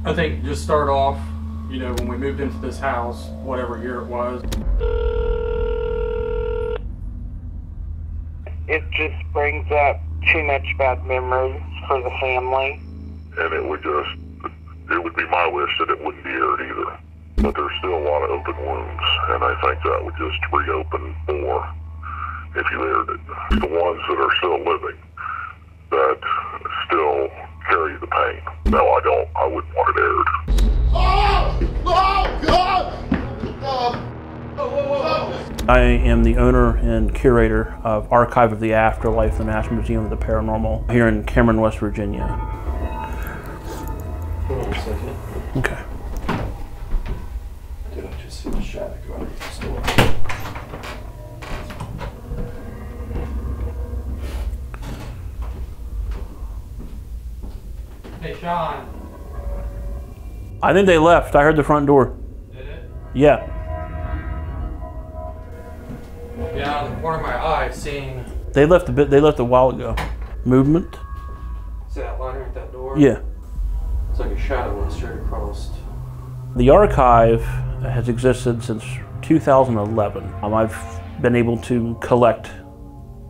I think just start off, you know, when we moved into this house, whatever year it was. It just brings up too much bad memories for the family. And it would be my wish that it wouldn't be aired either. But there's still a lot of open wounds, and I think that would just reopen more if you aired it. The ones that are still living, that still carry the pain. No, I wouldn't want it aired. I am the owner and curator of Archive of the Afterlife, the National Museum of the Paranormal, here in Cameron, West Virginia. Hold on a second. Okay. Did I just see the shadow go out of the store? Hey, Sean. I think they left. I heard the front door. Did it? Yeah. Yeah, out of the corner of my eye, seeing. They left a bit. They left a while ago. Movement. See that line right that door? Yeah. It's like a shadow went straight across. The archive has existed since 2011. I've been able to collect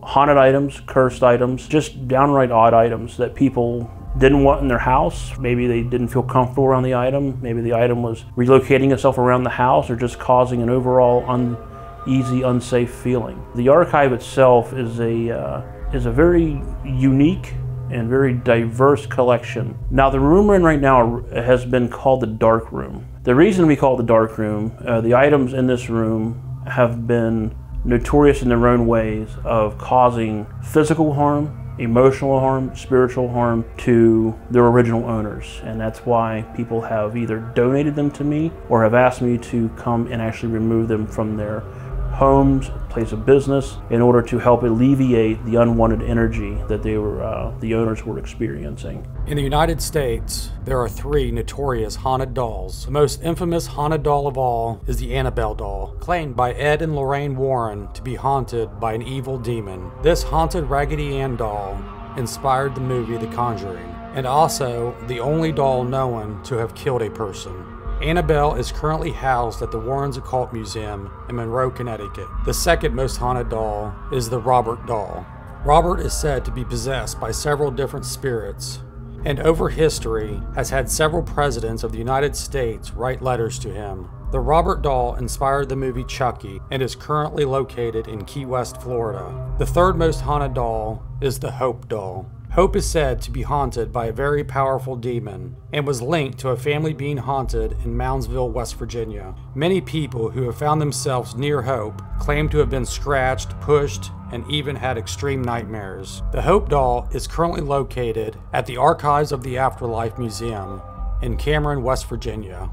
haunted items, cursed items, just downright odd items that people didn't want in their house. Maybe they didn't feel comfortable around the item. Maybe the item was relocating itself around the house or just causing an overall uneasy, unsafe feeling. The archive itself is a very unique and very diverse collection. Now, the room we're in right now has been called the dark room. The reason we call it the dark room, the items in this room have been notorious in their own ways of causing physical harm, emotional harm, spiritual harm to their original owners. And that's why people have either donated them to me or have asked me to come and actually remove them from their homes, place of business, in order to help alleviate the unwanted energy that the owners were experiencing. In the United States, there are 3 notorious haunted dolls. The most infamous haunted doll of all is the Annabelle doll, claimed by Ed and Lorraine Warren to be haunted by an evil demon. This haunted Raggedy Ann doll inspired the movie The Conjuring, and also the only doll known to have killed a person. Annabelle is currently housed at the Warrens Occult Museum in Monroe, Connecticut. The second most haunted doll is the Robert doll. Robert is said to be possessed by several different spirits, and over history has had several presidents of the United States write letters to him. The Robert doll inspired the movie Chucky and is currently located in Key West, Florida. The third most haunted doll is the Hope doll. Hope is said to be haunted by a very powerful demon and was linked to a family being haunted in Moundsville, West Virginia. Many people who have found themselves near Hope claim to have been scratched, pushed, and even had extreme nightmares. The Hope doll is currently located at the Archives of the Afterlife Museum in Cameron, West Virginia.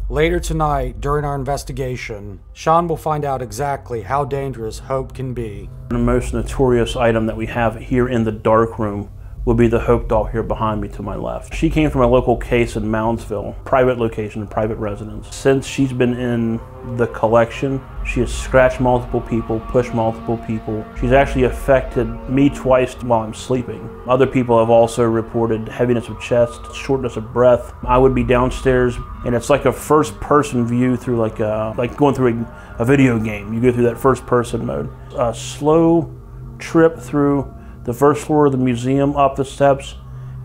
Later tonight, during our investigation, Sean will find out exactly how dangerous Hope can be. The most notorious item that we have here in the dark room would be the Hope doll here behind me to my left. She came from a local case in Moundsville, private location, private residence. Since she's been in the collection, she has scratched multiple people, pushed multiple people. She's actually affected me twice while I'm sleeping. Other people have also reported heaviness of chest, shortness of breath. I would be downstairs and it's like a first person view through like going through a video game. You go through that first person mode. A slow trip through the first floor of the museum, up the steps,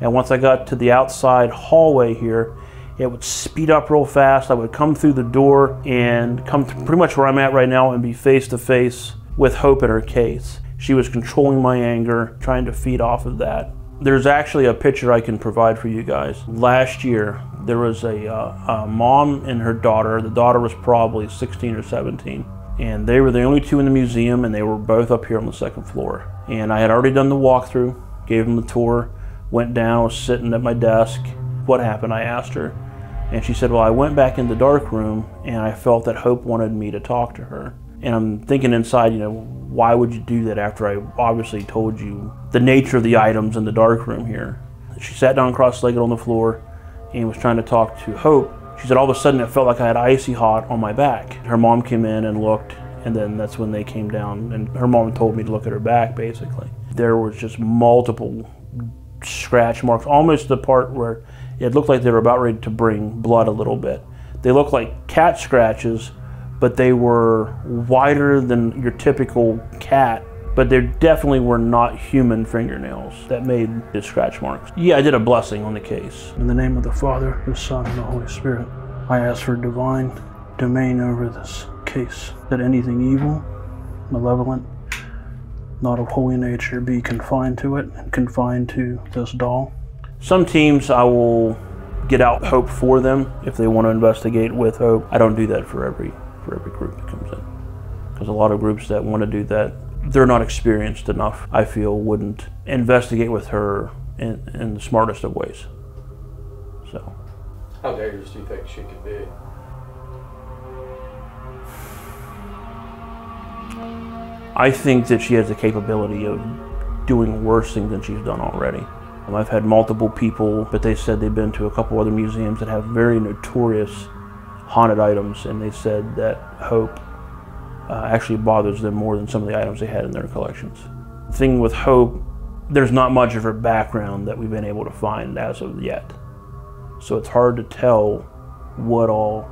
and once I got to the outside hallway here, it would speed up real fast. I would come through the door and come to pretty much where I'm at right now and be face to face with Hope in her case. She was controlling my anger, trying to feed off of that. There's actually a picture I can provide for you guys. Last year, there was a mom and her daughter. The daughter was probably 16 or 17. And they were the only 2 in the museum, and they were both up here on the 2nd floor. And I had already done the walkthrough, gave them the tour, went down, was sitting at my desk. What happened? I asked her. And she said, well, I went back in the dark room, and I felt that Hope wanted me to talk to her. And I'm thinking inside, you know, why would you do that after I obviously told you the nature of the items in the dark room here? She sat down cross-legged on the floor and was trying to talk to Hope. She said all of a sudden it felt like I had icy hot on my back. Her mom came in and looked, and then that's when they came down, and her mom told me to look at her back, basically. There was just multiple scratch marks, almost the part where It looked like they were about ready to bring blood a little bit. They looked like cat scratches, but they were wider than your typical cat, but there definitely were not human fingernails that made the scratch marks. Yeah, I did a blessing on the case. In the name of the Father, the Son, and the Holy Spirit, I ask for divine domain over this case, that anything evil, malevolent, not of holy nature be confined to it and confined to this doll. Some teams I will get out hope for them if they want to investigate with hope. I don't do that for every group that comes in, because a lot of groups that want to do that, they're not experienced enough, I feel, wouldn't investigate with her in the smartest of ways. So, how dangerous do you think she could be? I think that she has the capability of doing worse things than she's done already. I've had multiple people, but they said they've been to a couple other museums that have very notorious haunted items, and they said that Hope actually bothers them more than some of the items they had in their collections. The thing with Hope, there's not much of her background that we've been able to find as of yet. So it's hard to tell what all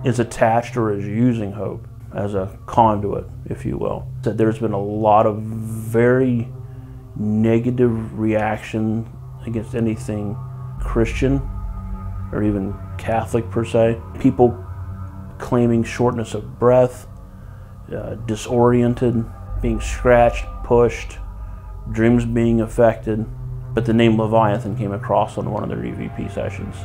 is attached or is using Hope as a conduit, if you will. That there's been a lot of very negative reaction against anything Christian or even Catholic per se. People claiming shortness of breath, disoriented, being scratched, pushed, dreams being affected. But the name Leviathan came across on one of their EVP sessions,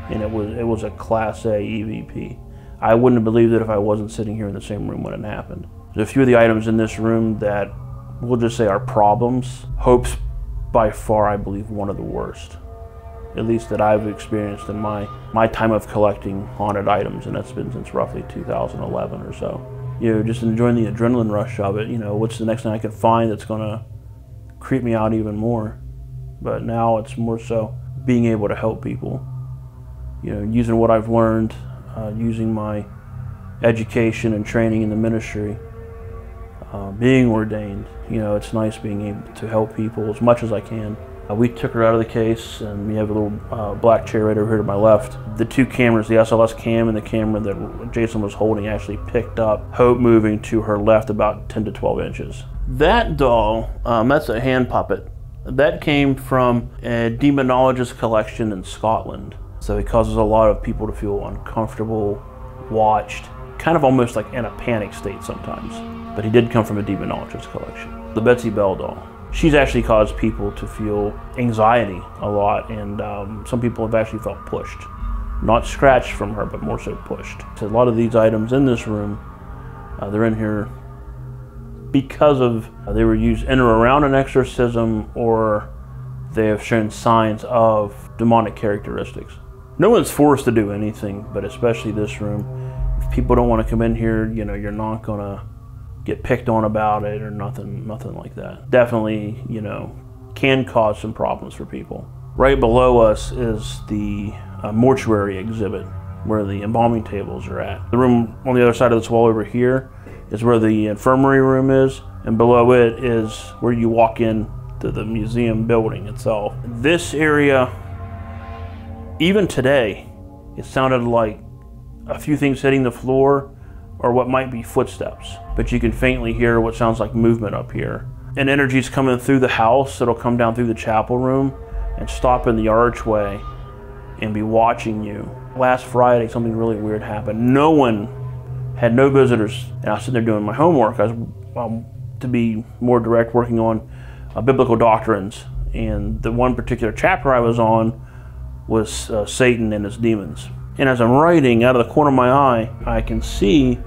and it was a Class A EVP. I wouldn't have believed it if I wasn't sitting here in the same room when it happened. There's a few of the items in this room that we'll just say are problems. Hope's by far, I believe, one of the worst, at least that I've experienced in my time of collecting haunted items, and that's been since roughly 2011 or so. You know, just enjoying the adrenaline rush of it. You know, what's the next thing I can find that's gonna creep me out even more? But now it's more so being able to help people. You know, using what I've learned, using my education and training in the ministry, being ordained. You know, it's nice being able to help people as much as I can. We took her out of the case, and we have a little black chair right over here to my left. The two cameras, the SLS cam and the camera that Jason was holding, actually picked up Hope moving to her left about 10 to 12 inches. That doll, that's a hand puppet. That came from a demonologist collection in Scotland. So it causes a lot of people to feel uncomfortable, watched, kind of almost like in a panic state sometimes. But he did come from a demonologist collection. The Betsy Bell doll. She's actually caused people to feel anxiety a lot, and some people have actually felt pushed. Not scratched from her, but more so pushed. So a lot of these items in this room, they're in here because of they were used in or around an exorcism, or they have shown signs of demonic characteristics. No one's forced to do anything, but especially this room. If people don't want to come in here, you know, you're not gonna get picked on about it or nothing like that. Definitely, you know, can cause some problems for people. Right below us is the mortuary exhibit where the embalming tables are at. The room on the other side of this wall over here is where the infirmary room is, and below it is where you walk in to the museum building itself. This area, even today, it sounded like a few things hitting the floor or what might be footsteps, but you can faintly hear what sounds like movement up here. And energy's coming through the house. It'll come down through the chapel room and stop in the archway and be watching you. Last Friday, something really weird happened. No one had no visitors, and I was sitting there doing my homework. I was, to be more direct, working on biblical doctrines, and the one particular chapter I was on was Satan and his demons. And as I'm writing, out of the corner of my eye, I can see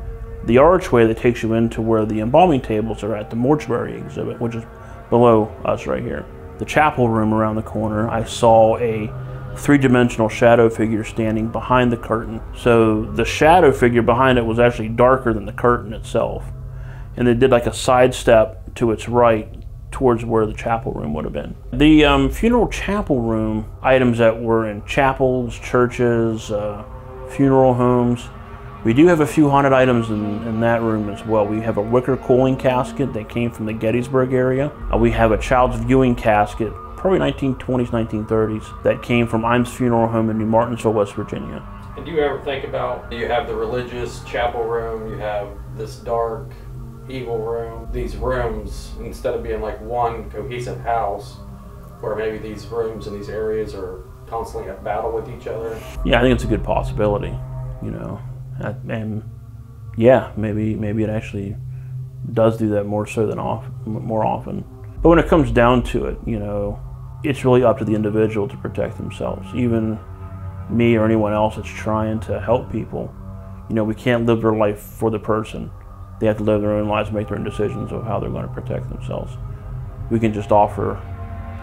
the archway that takes you into where the embalming tables are at, the mortuary exhibit, which is below us right here. The chapel room around the corner, I saw a three-dimensional shadow figure standing behind the curtain. So the shadow figure behind it was actually darker than the curtain itself. And they did like a sidestep to its right towards where the chapel room would have been. The funeral chapel room, items that were in chapels, churches, funeral homes. We do have a few haunted items in that room as well. We have a wicker cooling casket that came from the Gettysburg area. We have a child's viewing casket probably 1920s, 1930s, that came from Imes Funeral Home in New Martinsville, West Virginia. And do you ever think about, you have the religious chapel room, you have this dark, evil room, these rooms, instead of being like one cohesive house, where maybe these rooms and these areas are constantly at battle with each other? Yeah, I think it's a good possibility, you know. And yeah, maybe it actually does do that more so than more often. But when it comes down to it, you know, it's really up to the individual to protect themselves. Even me or anyone else that's trying to help people, you know, we can't live their life for the person. They have to live their own lives, make their own decisions of how they're going to protect themselves. We can just offer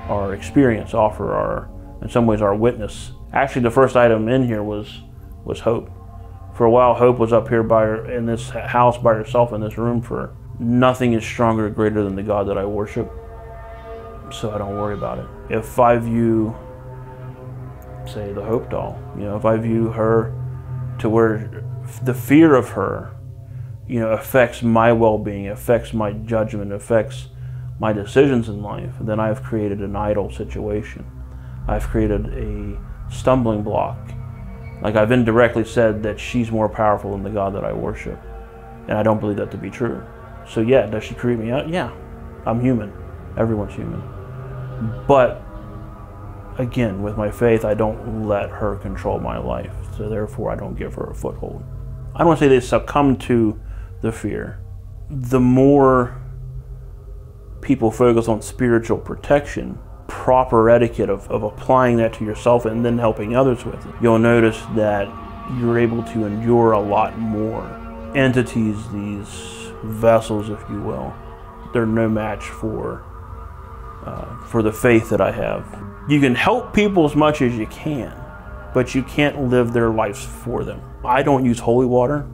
our experience, offer our, in some ways, our witness. Actually, the first item in here was Hope. For a while, Hope was up here in this house by herself in this room for nothing is stronger or greater than the God that I worship. So I don't worry about it. If I view, say, the Hope doll, you know, if I view her to where the fear of her, you know, affects my well-being, affects my judgment, affects my decisions in life, then I've created an idol situation. I've created a stumbling block. Like, I've indirectly said that she's more powerful than the God that I worship. And I don't believe that to be true. So yeah, does she creep me out? Yeah, I'm human. Everyone's human. But again, with my faith, I don't let her control my life. So therefore, I don't give her a foothold. I don't want to say they succumb to the fear. The more people focus on spiritual protection, proper etiquette of applying that to yourself and then helping others with it, you'll notice that you're able to endure a lot more. Entities, these vessels, if you will, they're no match for the faith that I have. You can help people as much as you can, but you can't live their lives for them. I don't use holy water.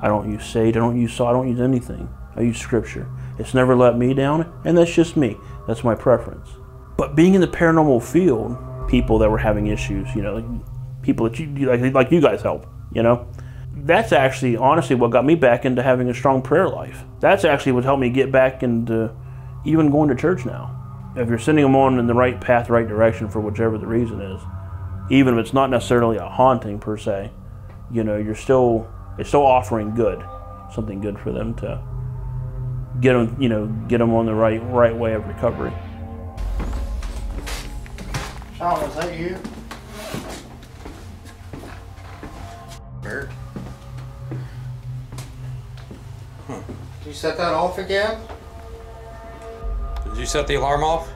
I don't use sage. I don't use salt. I don't use anything. I use scripture. It's never let me down, and that's just me. That's my preference. But being in the paranormal field, people that were having issues, you know, like people that like you guys help, you know, that's actually honestly what got me back into having a strong prayer life. That's actually what helped me get back into even going to church now. If you're sending them on in the right path, right direction for whichever the reason is, even if it's not necessarily a haunting per se, you know, it's still offering good, something good for them to get them on the right way of recovery. Sean, was that you? Bert? Did you set that off again? Did you set the alarm off?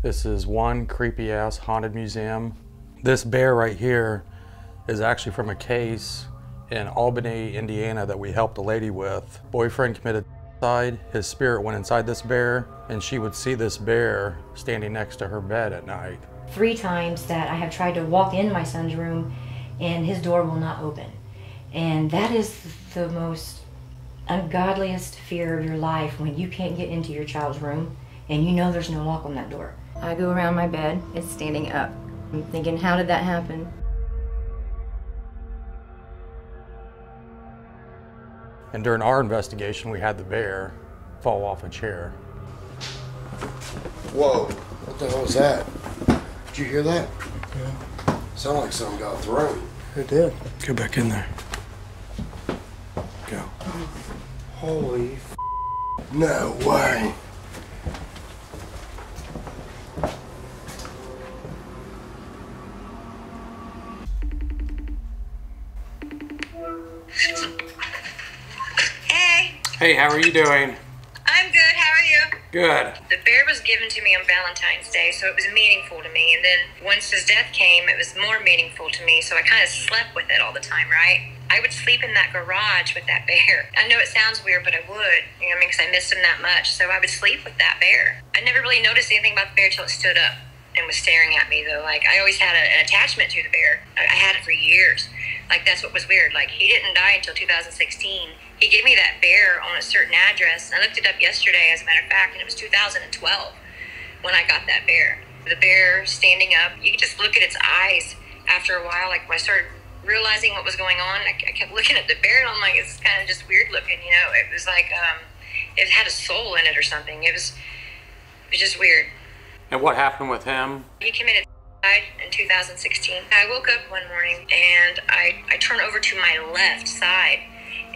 This is one creepy ass haunted museum. This bear right here is actually from a case in Albany, Indiana that we helped a lady with. Boyfriend committed suicide. His spirit went inside this bear, and she would see this bear standing next to her bed at night. 3 times that I have tried to walk in my son's room and his door will not open. And that is the most ungodliest fear of your life, when you can't get into your child's room and you know there's no lock on that door. I go around my bed, it's standing up. I'm thinking, how did that happen? And during our investigation, we had the bear fall off a chair. Whoa, what the hell was that? Did you hear that? Yeah. Sounded like something got thrown. It did. Go back in there. Go. Holy f***. No way. Hey, how are you doing? I'm good, how are you? Good. The bear was given to me on Valentine's Day, so it was meaningful to me. And then once his death came, it was more meaningful to me, so I kind of slept with it all the time, right? I would sleep in that garage with that bear. I know it sounds weird, but I would, you know what I mean, because I missed him that much. So I would sleep with that bear. I never really noticed anything about the bear till it stood up and was staring at me, though. Like, I always had an attachment to the bear. I had it for years. Like, that's what was weird. Like, he didn't die until 2016. He gave me that bear on a certain address. I looked it up yesterday, as a matter of fact, and it was 2012 when I got that bear. The bear standing up, you could just look at its eyes after a while. Like, when I started realizing what was going on, I kept looking at the bear, and I'm like, it's kind of just weird looking, you know. It was like, it had a soul in it or something. It was just weird. And what happened with him? He committed suicide in 2016. I woke up one morning, and I turned over to my left side,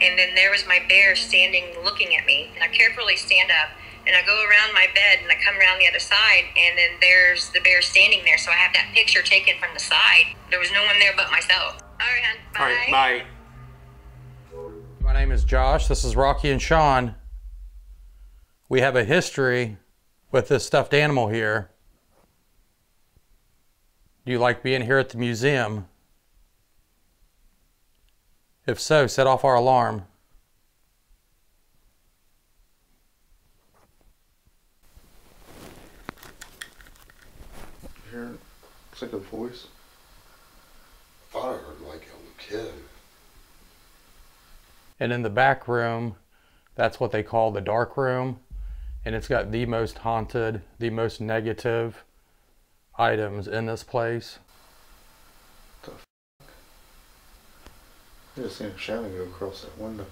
and then there was my bear standing looking at me. And I carefully stand up, and I go around my bed, and I come around the other side, and then there's the bear standing there. So I have that picture taken from the side. There was no one there but myself. All right, hon. Bye. All right, bye. My name is Josh. This is Rocky and Sean. We have a history with this stuffed animal here. Do you like being here at the museum? If so, set off our alarm. You hear it? It's like a voice. I thought I heard like a kid. And in the back room, that's what they call the dark room. And it's got the most haunted, the most negative items in this place. What the f***? I just seen a shadow go across that window.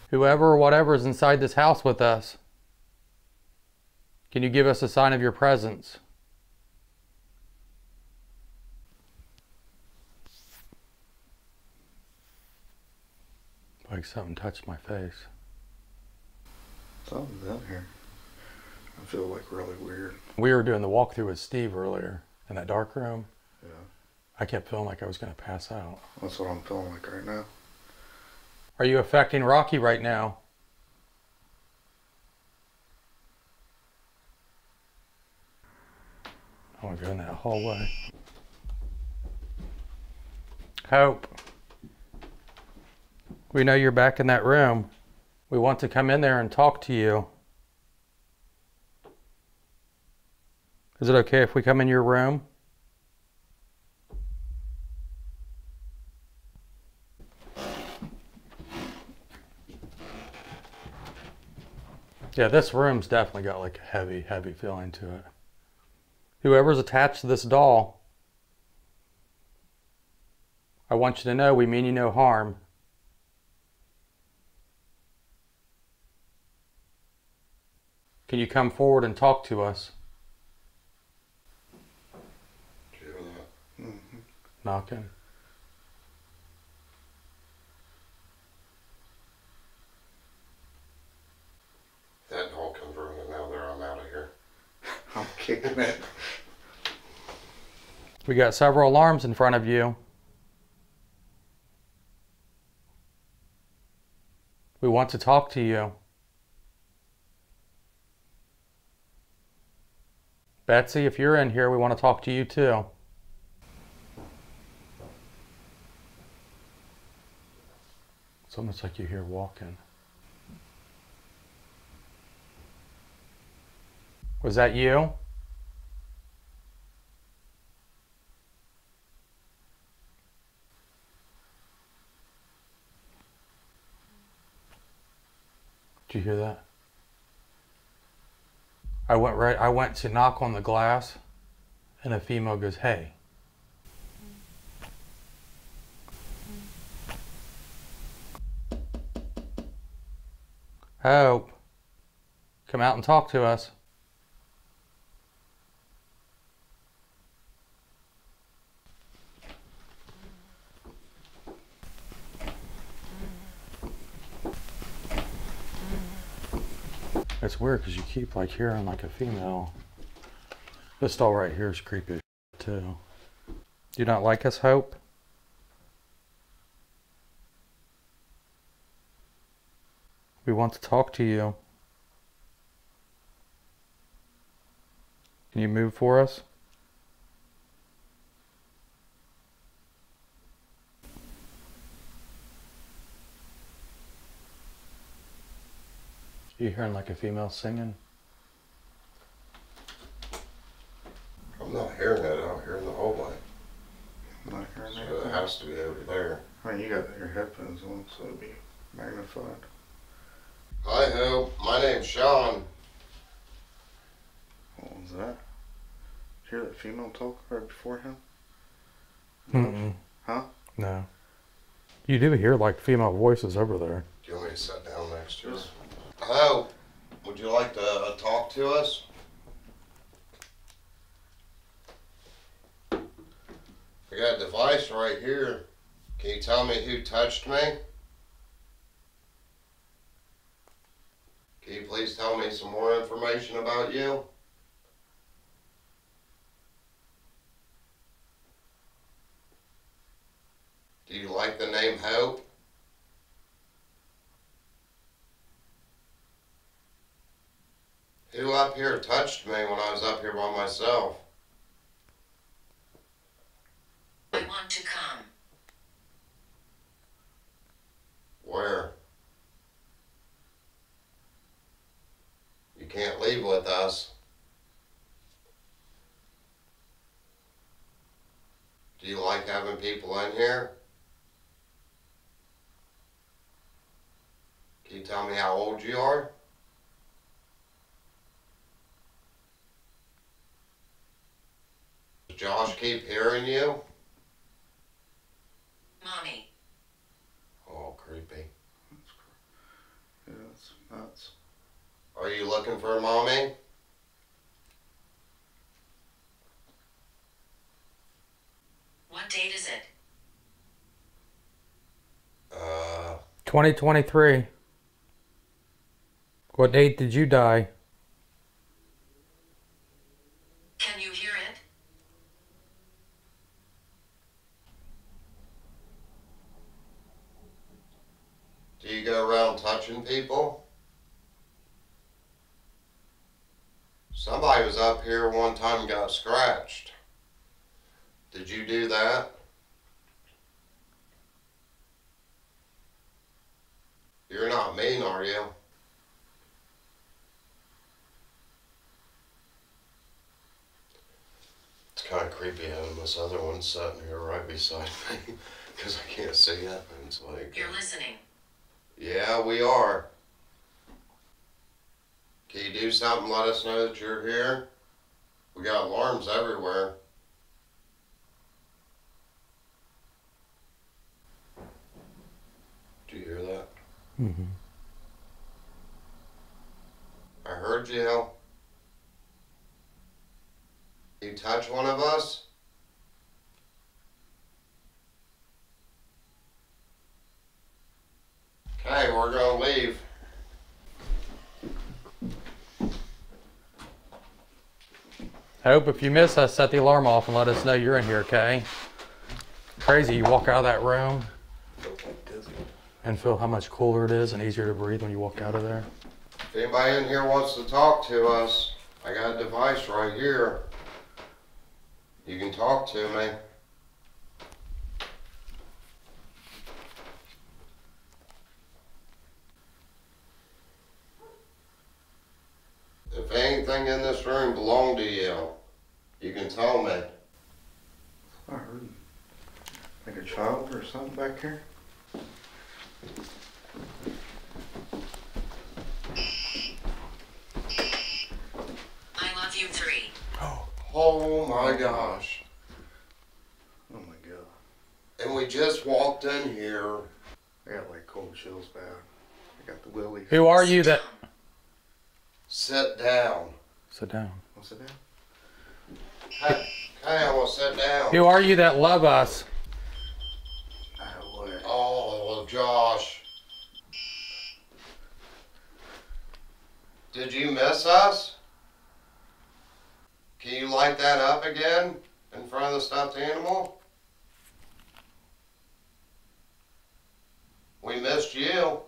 Whoever or whatever is inside this house with us, can you give us a sign of your presence? Like something touched my face. Something's out here. I feel like really weird. We were doing the walkthrough with Steve earlier in that dark room. Yeah. I kept feeling like I was going to pass out. That's what I'm feeling like right now. Are you affecting Rocky right now? I want to go in that hallway. Hope. We know you're back in that room. We want to come in there and talk to you. Is it okay if we come in your room? Yeah, this room's definitely got like a heavy, heavy feeling to it. Whoever's attached to this doll, I want you to know we mean you no harm. Can you come forward and talk to us? Did you hear that? Mm-hmm. Knocking. That doll comes running out there, I'm out of here. I'm kicking it. We got several alarms in front of you. We want to talk to you. Betsy, if you're in here, we want to talk to you too. It's almost like you hear walking. Was that you? Did you hear that? I went to knock on the glass and a female goes, "Hey." Hope, come out and talk to us. It's weird because you keep like hearing like a female. This doll right here is creepy as too. Do you not like us, Hope? We want to talk to you. Can you move for us? You hearing like a female singing? I'm not hearing that out here in the hallway. I'm not hearing that. So it has to be over there. I mean, you got your headphones on, so it'll be magnified. Hi, Hope. My name's Sean. What was that? Did you hear that female talk right before him? Mm-mm. Huh? No. You do hear like female voices over there. Do you want me to sit down next to us? Hello. Would you like to talk to us? I got a device right here. Can you tell me who touched me? Can you please tell me some more information about you? Do you like the name Hope? Who up here touched me when I was up here by myself? I want to come. Where? You can't leave with us. Do you like having people in here? Can you tell me how old you are? Does Josh keep hearing you? Mommy. Oh, creepy. Yeah, that's nuts. Are you looking for a mommy? What date is it? 2023. What date did you die? Can you hear it? Do you go around touching people? Somebody was up here one time and got scratched. Did you do that? You're not mean, are you? It's kind of creepy having this other one sitting here right beside me because I can't see it. And it's like, You're listening. yeah, we are. Can you do something? Let us know that you're here. We got alarms everywhere. Do you hear that? Mm-hmm. I heard you. You touch one of us? Okay, we're gonna leave. Hope, if you miss us, set the alarm off and let us know you're in here, okay? Crazy, you walk out of that room and feel how much cooler it is and easier to breathe when you walk out of there. If anybody in here wants to talk to us, I got a device right here. You can talk to me. If anything in this room belonged to you, you can tell me. I heard like a child or something back here. I love you 3. Oh my gosh. Oh my god. And we just walked in here. I got like cold chills bad. I got the willies. Who are you that... Sit down. Sit down. What's it down? Hey, I want to sit down. Who are you that love us? Oh, Josh. Did you miss us? Can you light that up again in front of the stuffed animal? We missed you.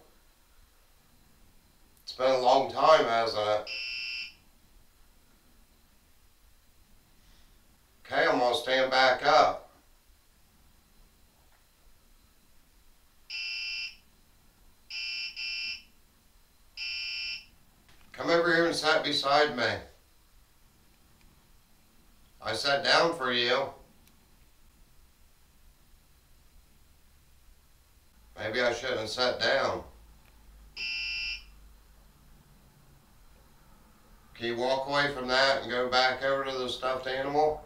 It's been a long time, hasn't it? Okay, I'm gonna stand back up. Come over here and sit beside me. I sat down for you. Maybe I shouldn't have sat down. Can you walk away from that and go back over to the stuffed animal?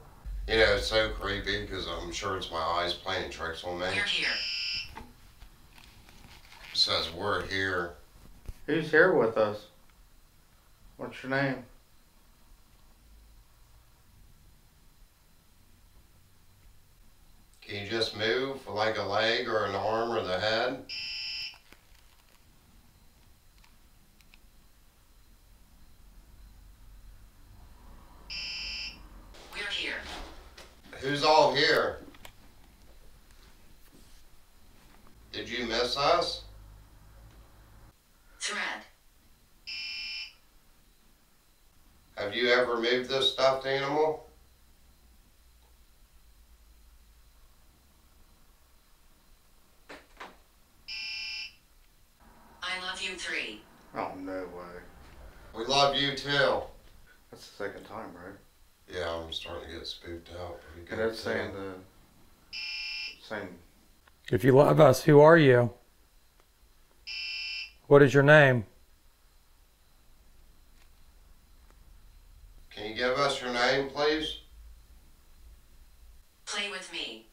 You know, it's so creepy because I'm sure it's my eyes playing tricks on me. We're here. It says we're here. Who's here with us? What's your name? Can you just move like a leg or an arm or the head? We're here. Who's all here? Did you miss us? Thread. Have you ever moved this stuffed animal? I love you 3. Oh, no way. We love you too. That's the second time, right? Yeah, I'm starting to get spooked out pretty good. And that's saying the same. If you love us, who are you? What is your name? Can you give us your name, please? Play with me.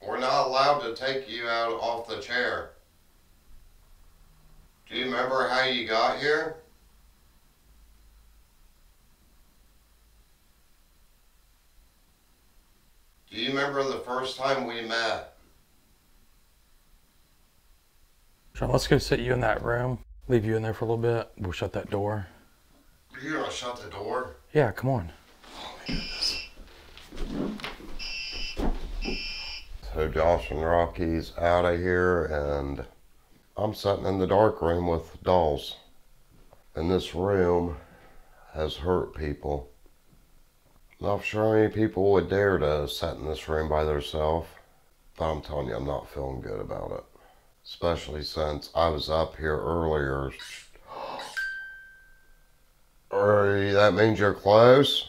We're not allowed to take you out off the chair. Do you remember how you got here? Do you remember the first time we met? Sean, let's go sit you in that room. Leave you in there for a little bit. We'll shut that door. You're gonna shut the door? Yeah, come on. So Josh and Rocky's out of here, and I'm sitting in the dark room with dolls. And this room has hurt people. Not sure how many people would dare to sit in this room by themselves, but I'm telling you, I'm not feeling good about it. Especially since I was up here earlier. That means you're close?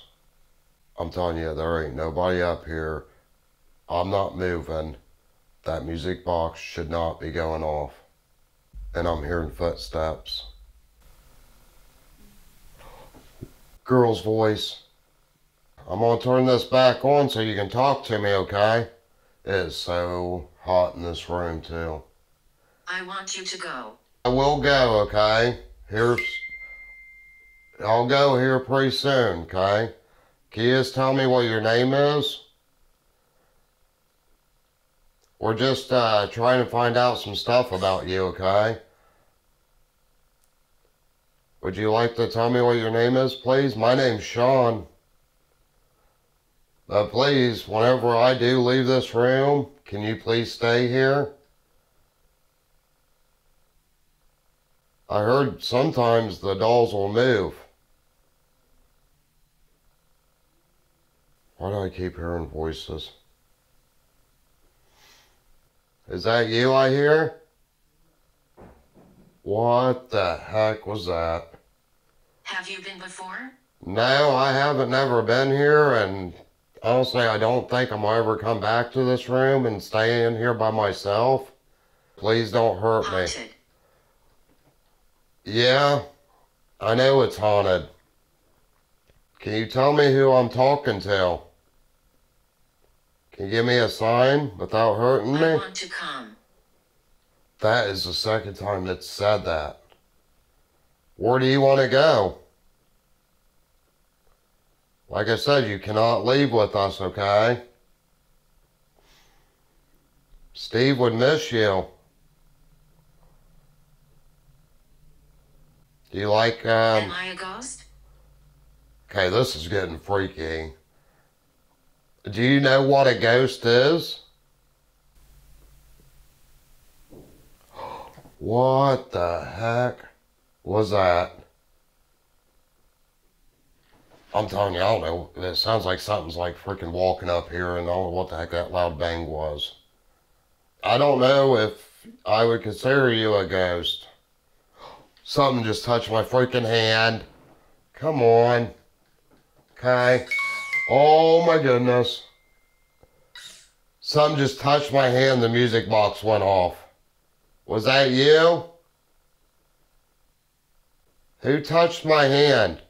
I'm telling you, there ain't nobody up here. I'm not moving. That music box should not be going off. And I'm hearing footsteps. Girl's voice. I'm gonna turn this back on so you can talk to me, okay? It is so hot in this room, too. I want you to go. I will go, okay? I'll go here pretty soon, okay? Can you just tell me what your name is? We're just trying to find out some stuff about you, okay? Would you like to tell me what your name is, please? My name's Sean. But please, whenever I do leave this room, can you please stay here? I heard sometimes the dolls will move. Why do I keep hearing voices? Is that you I hear? What the heck was that? Have you been before? No, I haven't never been here, and honestly, I don't think I'm gonna ever come back to this room and stay in here by myself. Please don't hurt Haunted. me. Yeah, I know it's haunted. Can you tell me who I'm talking to? Can you give me a sign without hurting me? I want to come. That is the second time that's said that. Where do you want to go? Like I said, you cannot leave with us, okay? Steve would miss you. Do you like, Am I a ghost? Okay, this is getting freaky. Do you know what a ghost is? What the heck was that? I'm telling you, I don't know. It sounds like something's like freaking walking up here, and I don't know what the heck that loud bang was. I don't know if I would consider you a ghost. Something just touched my freaking hand. Come on. Okay. Oh my goodness. Something just touched my hand, the music box went off. Was that you? Who touched my hand?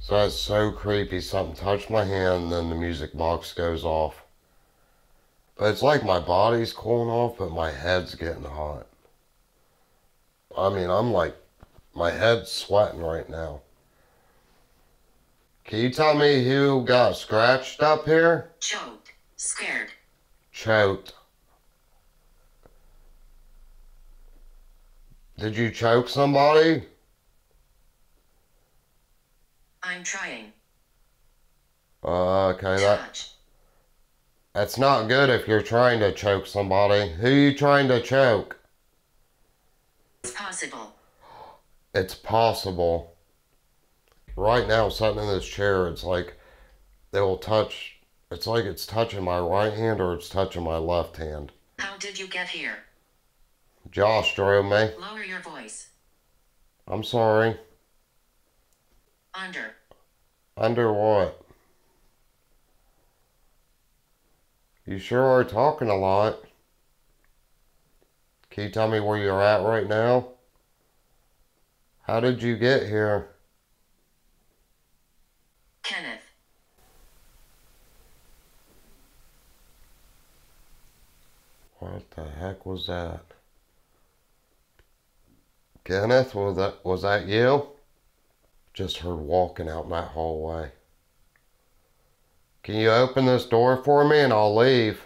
So that's so creepy. Something touched my hand and then the music box goes off. But it's like my body's cooling off, but my head's getting hot. I mean, I'm like, my head's sweating right now. Can you tell me who got scratched up here? Choked. Scared. Choked. Did you choke somebody? I'm trying. Okay, that's not good if you're trying to choke somebody. Who are you trying to choke? It's possible. It's possible. Right now, sitting in this chair, it's like they will touch, it's like it's touching my right hand or it's touching my left hand. How did you get here? Josh drove me. Lower your voice. I'm sorry. Under. Under what? You sure are talking a lot. Can you tell me where you're at right now? How did you get here? Kenneth. What the heck was that? Kenneth, was that you? Just heard walking out in that hallway. Can you open this door for me and I'll leave?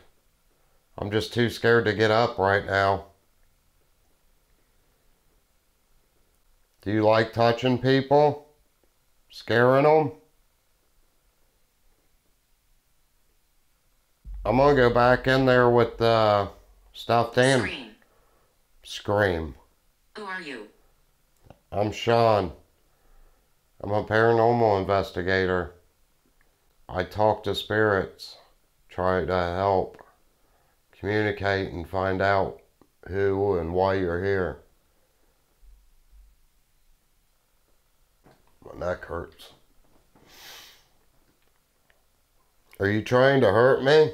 I'm just too scared to get up right now. Do you like touching people? Scaring them? I'm gonna go back in there with the stuffed animal. Scream. Who are you? I'm Sean. I'm a paranormal investigator. I talk to spirits, try to help, communicate and find out who and why you're here. My neck hurts. Are you trying to hurt me?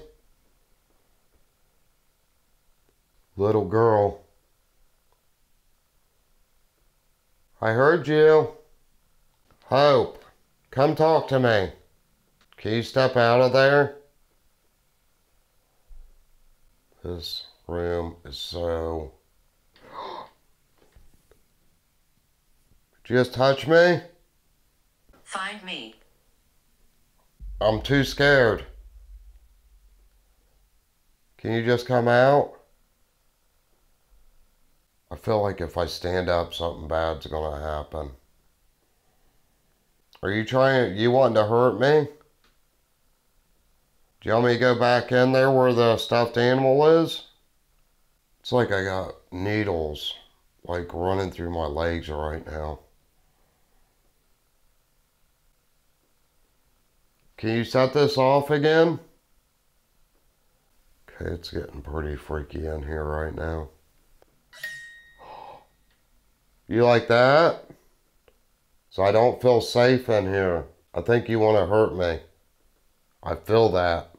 Little girl. I heard you. Hope, come talk to me. Can you step out of there? This room is so... Did you just touch me? Find me. I'm too scared. Can you just come out? I feel like if I stand up, something bad's gonna happen. Are you wanting to hurt me? Do you want me to go back in there where the stuffed animal is? It's like I got needles like running through my legs right now. Can you set this off again? Okay, it's getting pretty freaky in here right now. You like that? So I don't feel safe in here. I think you want to hurt me. I feel that.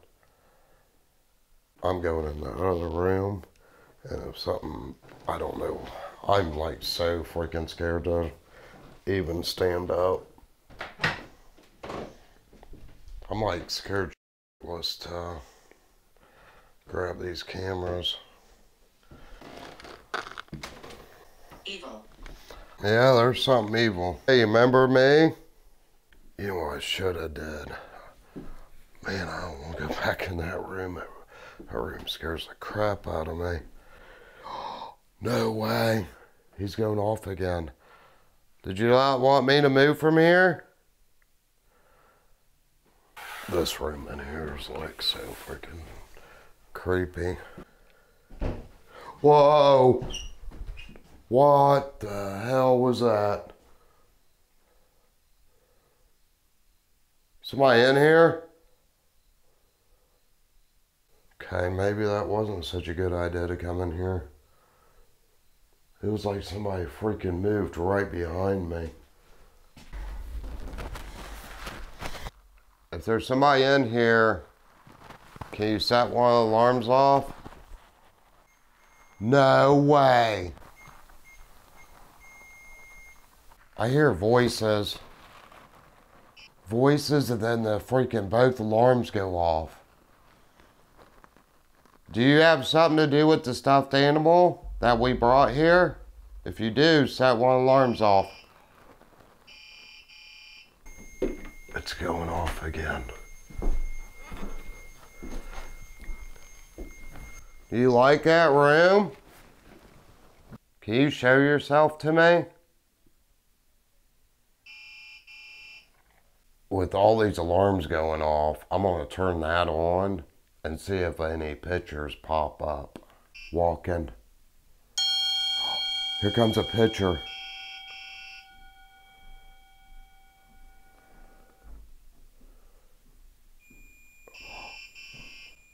I'm going in the other room, and if something, I don't know. I'm like so freaking scared to even stand up. I'm like scared shitless to grab these cameras. Evil. Yeah, there's something evil. Hey, you remember me? You know what I should have did? Man, I don't want to go back in that room. That room scares the crap out of me. No way. He's going off again. Did you not want me to move from here? This room in here is like so freaking creepy. Whoa! What the hell was that? Somebody in here? Okay, maybe that wasn't such a good idea to come in here. It was like somebody freaking moved right behind me. If there's somebody in here, can you set one of the alarms off? No way. I hear voices. voices and then the freaking both alarms go off. Do you have something to do with the stuffed animal that we brought here? If you do, set one alarms off. It's going off again. Do you like that room? Can you show yourself to me? With all these alarms going off, I'm gonna turn that on and see if any pictures pop up. Walking. Here comes a picture.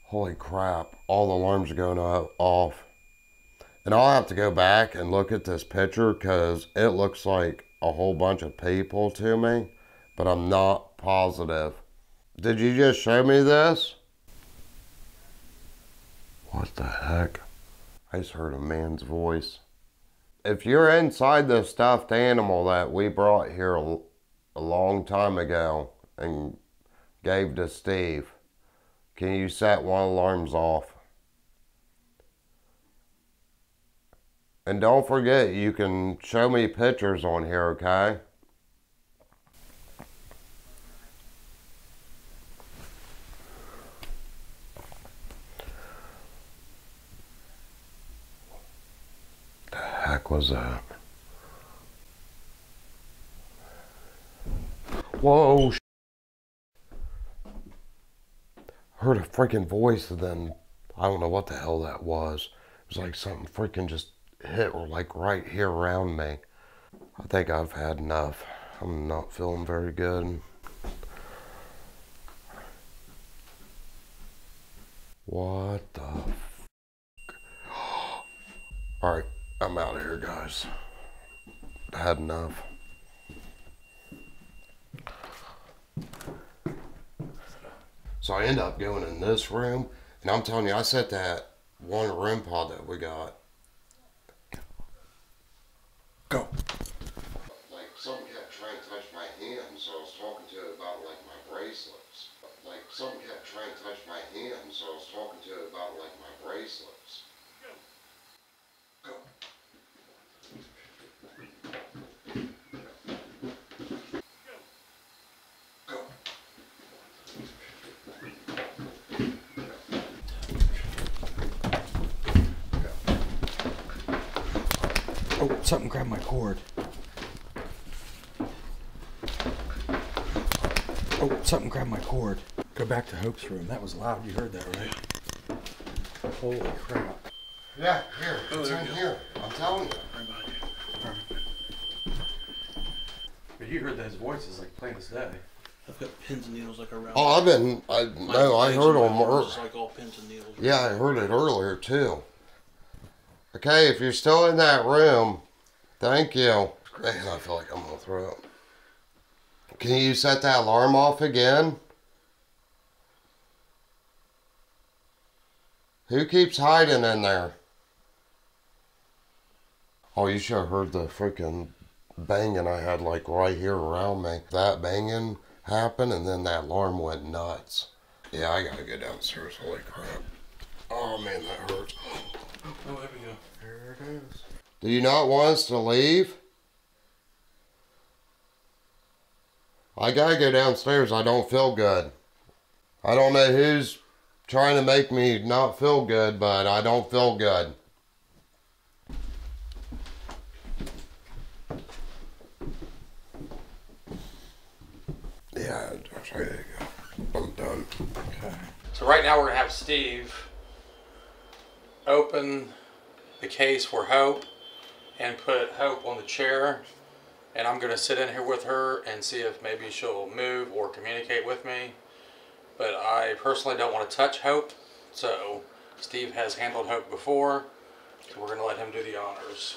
Holy crap, all the alarms are going off. And I'll have to go back and look at this picture because it looks like a whole bunch of people to me, but I'm not positive. Did you just show me this? What the heck? I just heard a man's voice. If you're inside the stuffed animal that we brought here a long time ago and gave to Steve, can you set one alarms off? And don't forget, you can show me pictures on here, okay? The heck was that? Whoa! Heard a freaking voice and then I don't know what the hell that was. It was like something freaking just hit like right here around me. I think I've had enough. I'm not feeling very good. What the f***? Alright, I'm out of here, guys. I had enough. So I end up going in this room, and I'm telling you, I set that one REM pod that we got. Go. Like, something kept trying to touch my hand, so I was talking to it about, like, my bracelets. Like, something kept trying to touch my hand, so I was talking to it about, like, my bracelets. Go. Oh, something grabbed my cord. Oh, something grabbed my cord. Go back to Hope's room. That was loud. You heard that, right? Holy crap. Yeah, here. It's in here. I'm telling you. Right behind you. All right. But you heard those voices like plain as day. I've got pins and needles like around. Oh, I heard them. Like all pins and needles. Yeah, I heard it earlier too. Okay, if you're still in that room, thank you. Man, I feel like I'm gonna throw up. Can you set that alarm off again? Who keeps hiding in there? Oh, you should have heard the freaking banging I had like right here around me. That banging happened and then that alarm went nuts. Yeah, I gotta go downstairs. Holy crap. Oh man, that hurts. Oh, there we go. There it is. Do you not want us to leave? I gotta go downstairs. I don't feel good. I don't know who's trying to make me not feel good, but I don't feel good. Yeah, there you go. I'm done. Okay. So right now we're gonna have Steve open the case for Hope and put Hope on the chair, and I'm gonna sit in here with her and see if maybe she'll move or communicate with me. But I personally don't want to touch Hope, so Steve has handled Hope before, so we're gonna let him do the honors.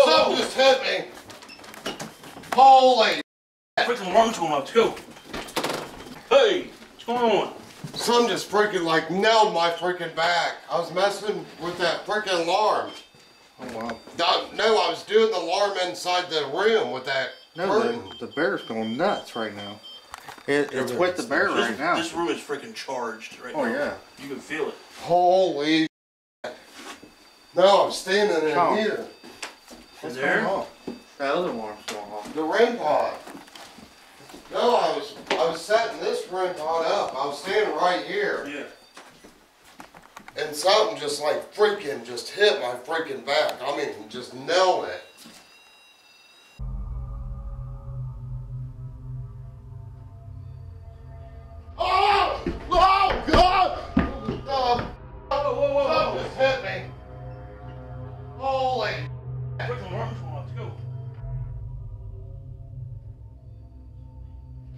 Something just hit me. Come on, let's go. Hey, what's going on? Some just freaking like nailed my freaking back. I was messing with that freaking alarm. Oh wow. No, I was doing the alarm inside the room with that curtain. No, the bear's going nuts right now. It's with the bear right now. This room is freaking charged right now. Oh yeah. You can feel it. Holy no, I'm standing in Sean. here. What's there? going on? That other alarm's going off. The REM pod. No, I was setting this REM pod up. I was standing right here. Yeah. And something just like freaking just hit my freaking back. I mean, just nailed it. Oh! Oh, God! Something just hit me. Holy. Quick alarm, come on, let's go.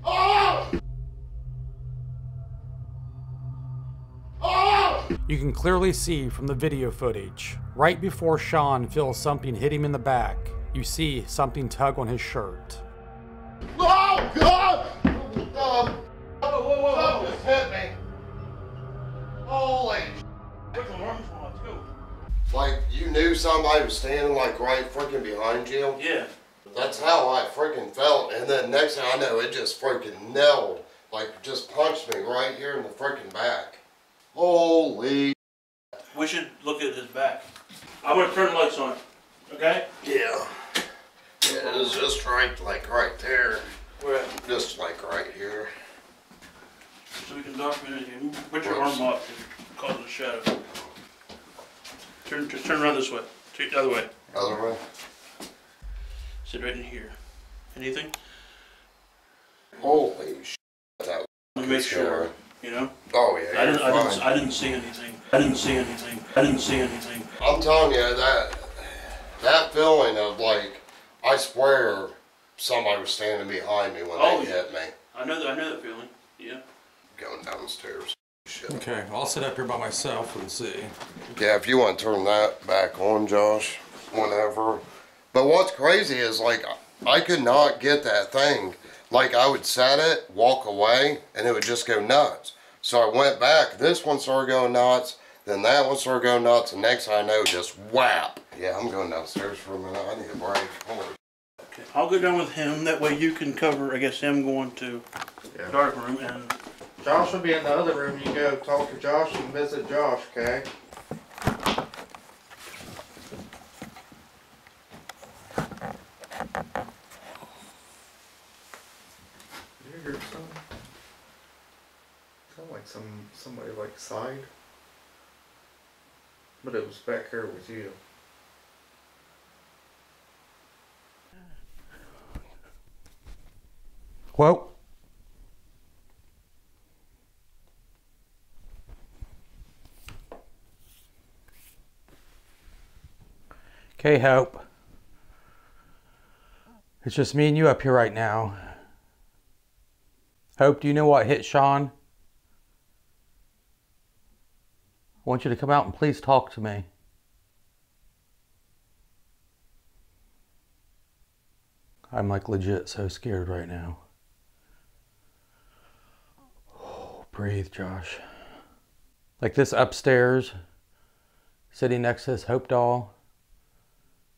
Oh! Oh! You can clearly see from the video footage, right before Sean feels something hit him in the back, you see something tug on his shirt. Oh, God! Something just hit me. Holy. Quick alarm, come on, let's go. Like, you knew somebody was standing, like, right freaking behind you? Yeah. That's how I freaking felt. And then next thing I know, it just freaking nailed. Like, just punched me right here in the freaking back. Holy. We should look at his back. I'm gonna turn the lights on, okay? Yeah. Yeah, it was just right, like, right there. Where at? Just, like, right here. So we can document it. Put your arm up and cause a shadow. Just turn around this way. The other way. Other way? Sit right in here. Anything? Holy shit. That Let me make sure. You know? Oh, yeah. I didn't see anything. I didn't see anything. I didn't see anything. I'm telling you, that feeling of, like, I swear somebody was standing behind me when they hit me. I know that feeling. Yeah. Going downstairs. Shit. Okay, I'll sit up here by myself and see. Yeah, if you want to turn that back on, Josh, whenever. But what's crazy is, like, I could not get that thing. Like, I would set it, walk away, and it would just go nuts. So I went back, this one started going nuts, then that one started going nuts, and next thing I know, just whap. Yeah, I'm going downstairs for a minute. I need a break. Holy. Okay, I'll go down with him. That way you can cover, I guess, him going to the dark room and... Josh will be in the other room. You go talk to Josh and visit Josh, okay? Did you hear something? Sound like somebody like sighed. But it was back here with you. Well. Okay, Hope. It's just me and you up here right now. Hope, do you know what hit Sean? I want you to come out and please talk to me. I'm like legit so scared right now. Oh, breathe, Josh. Like this upstairs, sitting next to this Hope doll.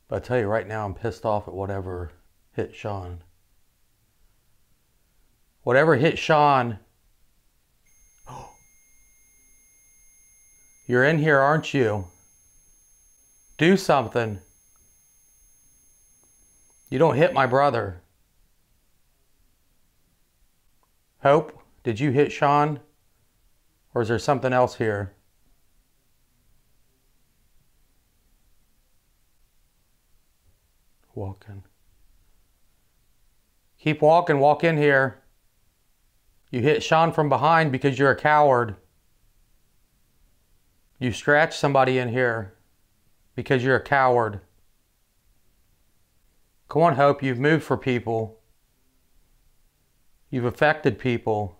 But I tell you right now, I'm pissed off at whatever hit Sean. Whatever hit Sean. You're in here, aren't you? Do something. You don't hit my brother. Hope, did you hit Sean? Or is there something else here? Walking. Keep walking, walk in here. You hit Sean from behind because you're a coward. You scratched somebody in here because you're a coward. Come on, Hope, you've moved for people. You've affected people.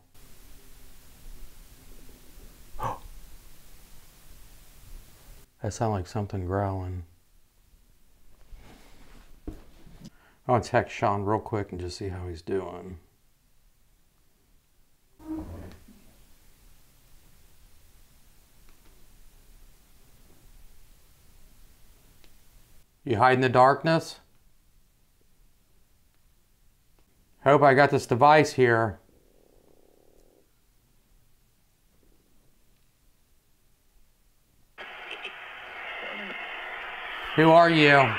That sounds like something growling. I want to text Sean real quick and just see how he's doing. You hide in the darkness? Hope I got this device here. Who are you?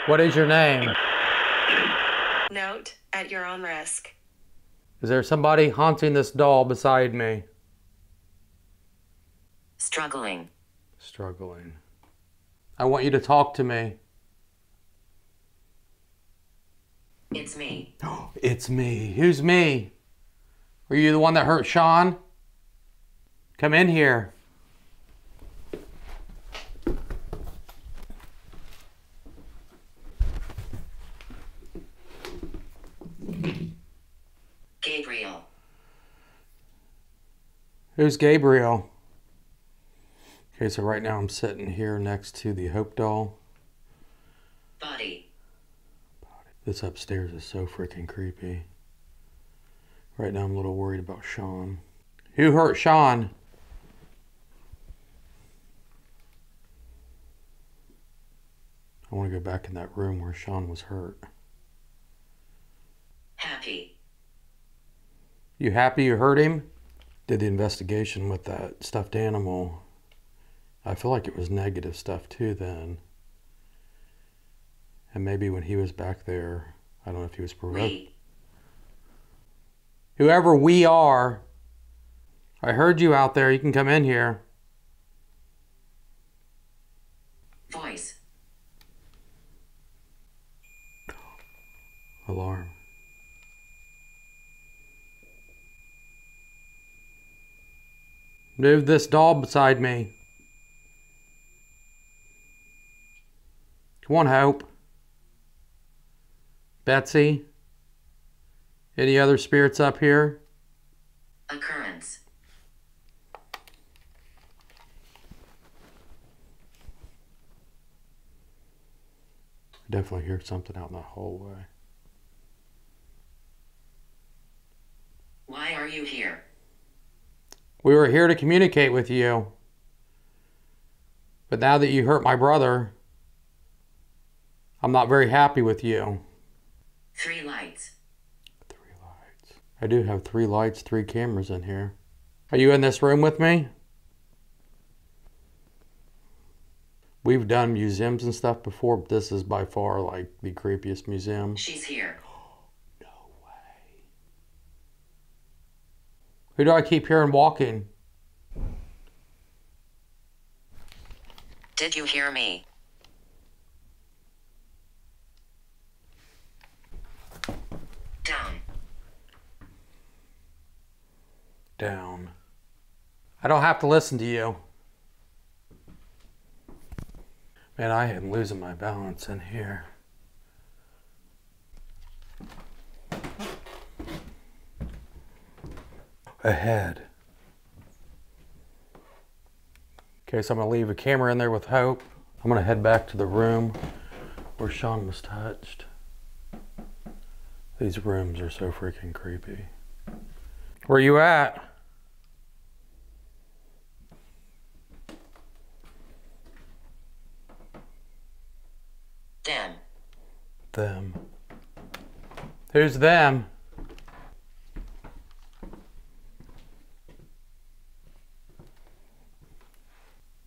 What is your name? Note, at your own risk. Is there somebody haunting this doll beside me? Struggling. Struggling. I want you to talk to me. It's me. It's me. Who's me? Were you the one that hurt Sean? Come in here. Gabriel. Who's Gabriel? Okay, so right now I'm sitting here next to the Hope doll. Body. This upstairs is so freaking creepy. Right now I'm a little worried about Sean. Who hurt Sean? I want to go back in that room where Sean was hurt. Happy. You happy you hurt him? Did the investigation with that stuffed animal. I feel like it was negative stuff too then. And maybe when he was back there, I don't know if he was provoked. Whoever we are, I heard you out there. You can come in here. Voice. Alarm. Move this doll beside me. Come on, Hope. Betsy? Any other spirits up here? Occurrence. I definitely hear something out in the hallway. Why are you here? We were here to communicate with you. But now that you hurt my brother, I'm not very happy with you. 3 lights. 3 lights. I do have 3 lights, 3 cameras in here. Are you in this room with me? We've done museums and stuff before, but this is by far like the creepiest museum. She's here. No way. Who do I keep hearing walking? Did you hear me? Down. Down. I don't have to listen to you. Man, I am losing my balance in here. Ahead. Okay, so I'm gonna leave a camera in there with Hope. I'm gonna head back to the room where Sean was touched. These rooms are so freaking creepy. Where you at? Them. Them. Who's them?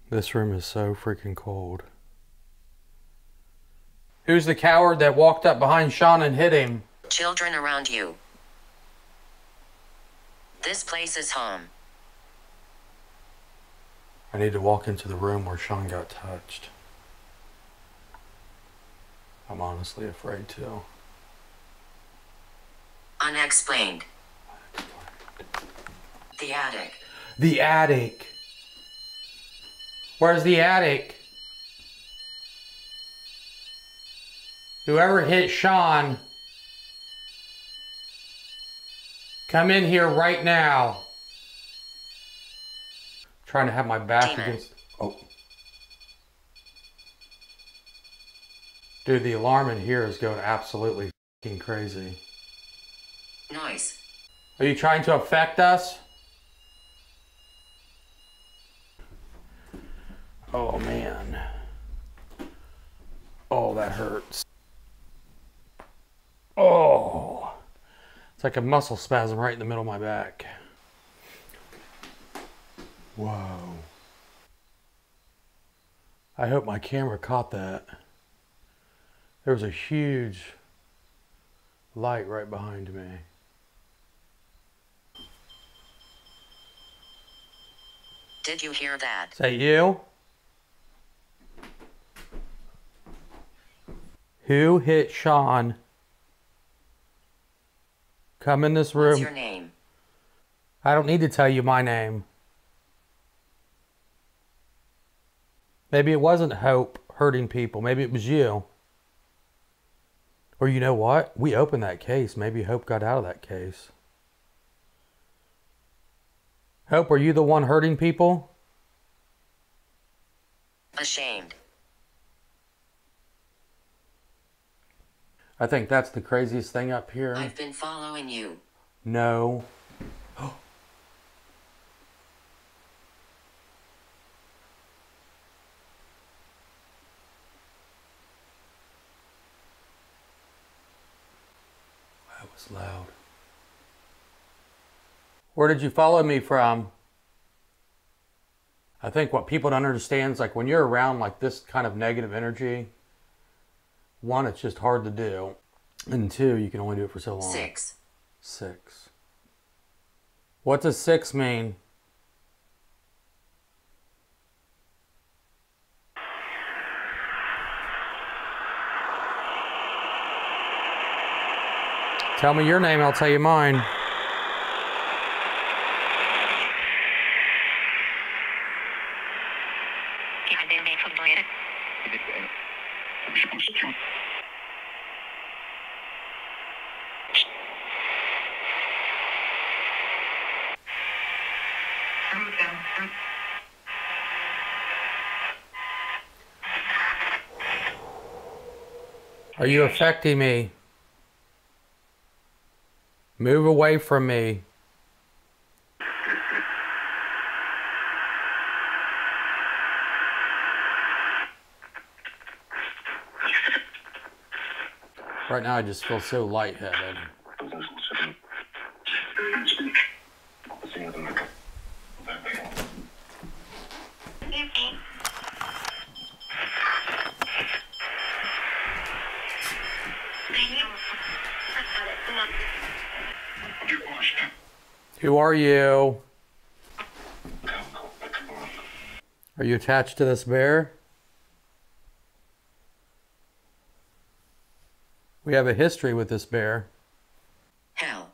This room is so freaking cold. Who's the coward that walked up behind Sean and hit him? Children around you. This place is home. I need to walk into the room where Sean got touched. I'm honestly afraid to. Unexplained. The attic. The attic. Where's the attic? Whoever hit Sean, come in here right now. Trying to have my back against. Oh. Dude, the alarm in here is going absolutely fucking crazy. Noise. Are you trying to affect us? Oh man. Oh, that hurts. Oh. It's like a muscle spasm right in the middle of my back. Whoa. I hope my camera caught that. There was a huge light right behind me. Did you hear that? Is that you? Who hit Sean? Come in this room. What's your name? I don't need to tell you my name. Maybe it wasn't Hope hurting people. Maybe it was you. Or you know what? We opened that case. Maybe Hope got out of that case. Hope, are you the one hurting people? Ashamed. I think that's the craziest thing up here. I've been following you. No. That was loud. Where did you follow me from? I think what people don't understand is like when you're around like this kind of negative energy, one, it's just hard to do. And two, you can only do it for so long. 6. 6. What does 6 mean? Tell me your name, I'll tell you mine. Are you affecting me? Move away from me. Right now I just feel so lightheaded. Who are you? Are you attached to this bear? We have a history with this bear. Hell.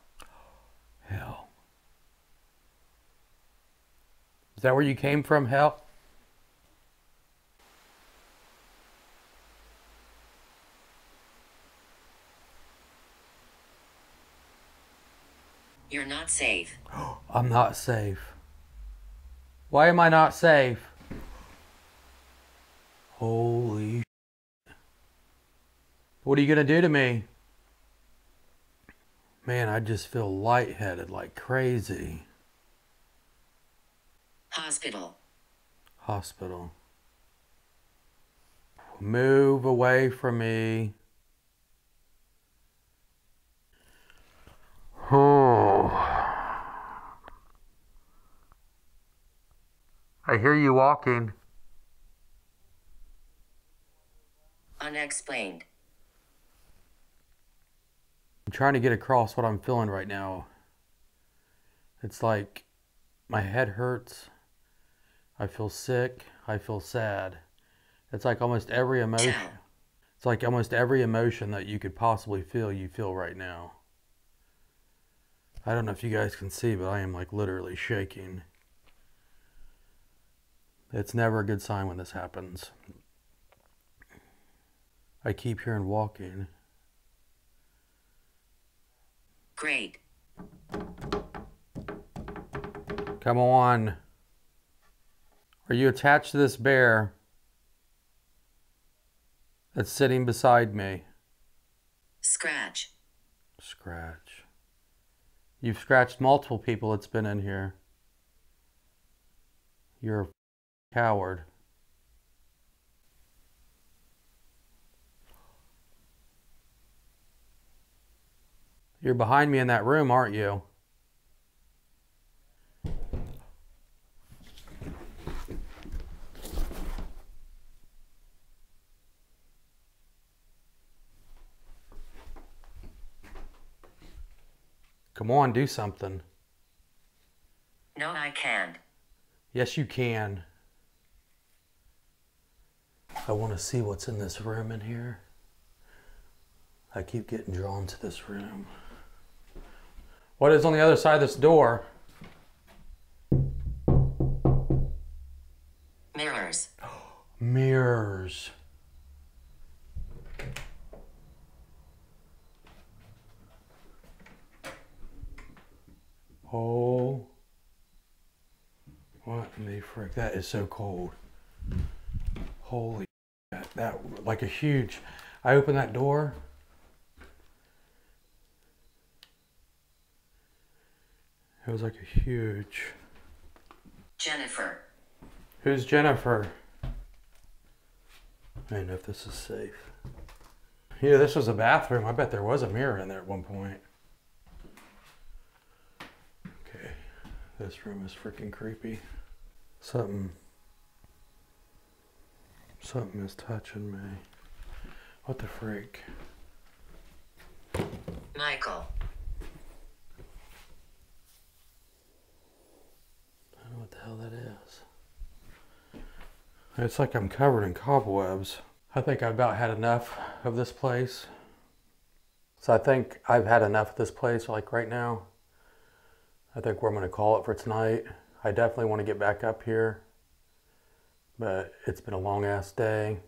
Hell. Is that where you came from, Hell? You're not safe. I'm not safe. Why am I not safe? Holy shit. What are you gonna do to me? Man, I just feel lightheaded like crazy. Hospital. Hospital. Move away from me. Oh. I hear you walking. Unexplained. I'm trying to get across what I'm feeling right now. It's like my head hurts. I feel sick. I feel sad. It's like almost every emotion. It's like almost every emotion that you could possibly feel, you feel right now. I don't know if you guys can see, but I am like literally shaking. It's never a good sign when this happens. I keep hearing walking. Great. Come on. Are you attached to this bear that's sitting beside me? Scratch. Scratch. You've scratched multiple people that's been in here. You're a coward. You're behind me in that room, aren't you? Come on, do something. No, I can't. Yes, you can. I want to see what's in this room in here. I keep getting drawn to this room. What is on the other side of this door? Mirrors. Mirrors. Oh. What in the frick? That is so cold. Holy shit. That, like a huge... I opened that door. It was like a huge... Jennifer. Who's Jennifer? I don't know if this is safe. Yeah, this was a bathroom. I bet there was a mirror in there at one point. Okay, this room is freaking creepy. Something is touching me. What the freak? Michael. I don't know what the hell that is. It's like I'm covered in cobwebs. I think I've about had enough of this place. So I think I've had enough of this place, like right now. I think we're gonna call it for tonight. I definitely want to get back up here, but it's been a long ass day.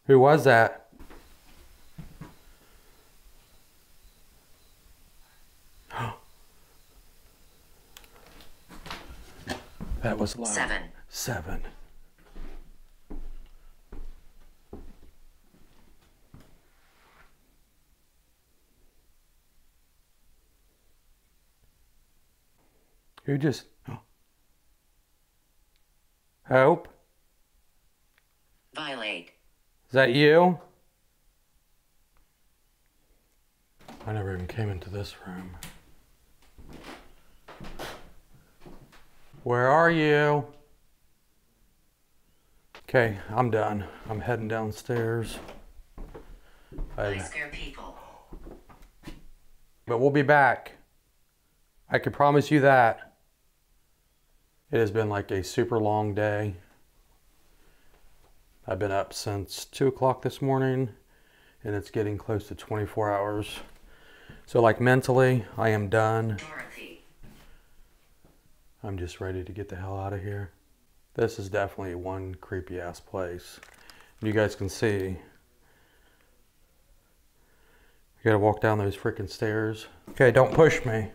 Who was that? That was loud. 7. 7. Who just... Hope? Violate. Is that you? I never even came into this room. Where are you? Okay, I'm done. I'm heading downstairs. I scare people. But we'll be back. I can promise you that. It has been like a super long day. I've been up since 2 o'clock this morning, and it's getting close to 24 hours. So like mentally, I am done. Dorothy. I'm just ready to get the hell out of here. This is definitely one creepy ass place. You guys can see. You gotta walk down those freaking stairs. Okay, don't push me.